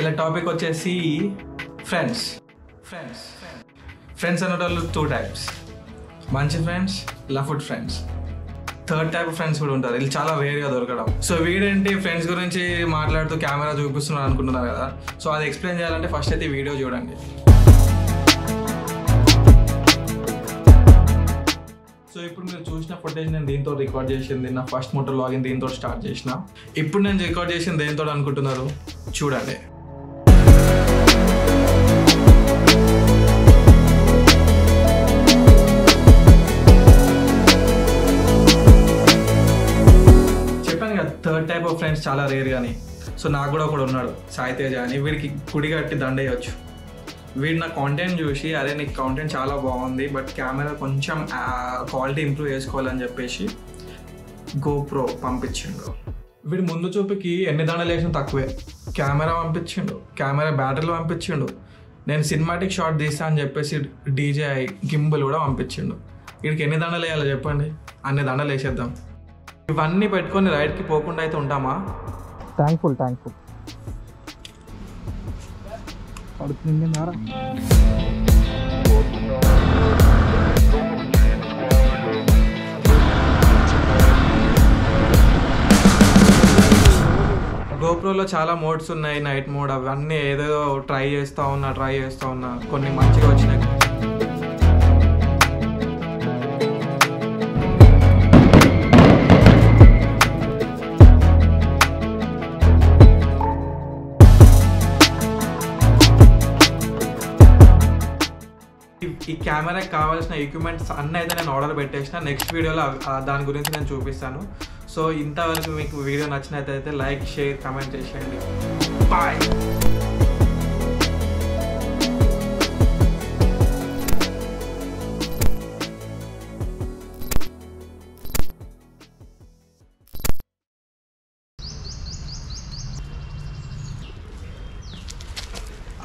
ఇలా టాపిక్ వచ్చేసి friends friends friends అనేటోళ్ళు 2 టైప్స్, మంచి ఫ్రెండ్స్, లఫ్డ్ friends. Third type of friends కూడా ఉంటారు. వీళ్ళు చాలా రేర్గా దొరకడం. సో వీడేంటి ఫ్రెండ్స్ గురించి మాట్లాడుతూ కెమెరా చూపిస్తున్నారు అనుకుంటున్నారు కదా. సో అది ఎక్స్ప్లెయిన్ చేయాలంటే ఫస్ట్ అయితే ఈ వీడియో చూడండి. సో ఇప్పుడు మీరు చూసిన ఫుటేజ్ నేను దీంతో రికార్డ్ చేసింది. నా ఫస్ట్ మోటో లాగిన్ దీంతో స్టార్ట్ చేసిన. ఇప్పుడు నేను రికార్డ్ చేసింది దేంతో అనుకుంటున్నారు చూడండి. చెప్పాను కదా థర్డ్ టైప్ ఆఫ్ ఫ్రెండ్స్ చాలా రేర్ కానీ. సో నాకు కూడా ఒకడు ఉన్నాడు, సాయి తేజ అని. వీడికి గుడి కట్టి దండేయచ్చు. వీడు నా కాంటెంట్ చూసి అరే నీకు కాంటెంట్ చాలా బాగుంది బట్ కెమెరా కొంచెం క్వాలిటీ ఇంప్రూవ్ చేసుకోవాలని చెప్పేసి గోప్రో పంపించిండు. వీడు ముందు చూపుకి ఎన్ని దండలు వేసినా తక్కువే. కెమెరా పంపించిండు, కెమెరా బ్యాటరీలు పంపించిండు. నేను సినిమాటిక్ షాట్ తీస్తా అని చెప్పేసి DJI గింబల్ కూడా పంపించిండు. వీడికి ఎన్ని దండలు వేయాలో చెప్పండి, అన్ని దండలు వేసేద్దాం. ఇవన్నీ పెట్టుకొని రైడ్కి పోకుండా అయితే ఉంటామా? థ్యాంక్ఫుల్ పడుతుంది నారా. గోప్రోలో చాలా మోడ్స్ ఉన్నాయి, నైట్ మోడ్ అవన్నీ ఏదేదో ట్రై చేస్తూ ఉన్నా. కొన్ని మంచిగా వచ్చినాయి. ఈ కెమెరాకి కావాల్సిన ఎక్విప్మెంట్స్ అన్నీ అయితే నేను ఆర్డర్ పెట్టేసిన. నెక్స్ట్ వీడియోలో దాని గురించి నేను చూపిస్తాను. సో ఇంతవరకు మీకు వీడియో నచ్చినట్లయితే లైక్, షేర్, కామెంట్ చేసేయండి. బాయ్.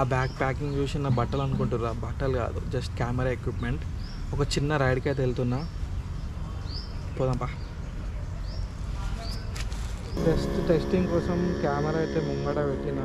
ఆ బ్యాగ్ ప్యాకింగ్ చూసి నా బట్టలు అనుకుంటుర్రా, బట్టలు కాదు జస్ట్ కెమెరా ఎక్విప్మెంట్. ఒక చిన్న రైడ్కి అయితే వెళ్తున్నా, పోదాంపా. టెస్టింగ్ కోసం కెమెరా అయితే ముంగట పెట్టిన.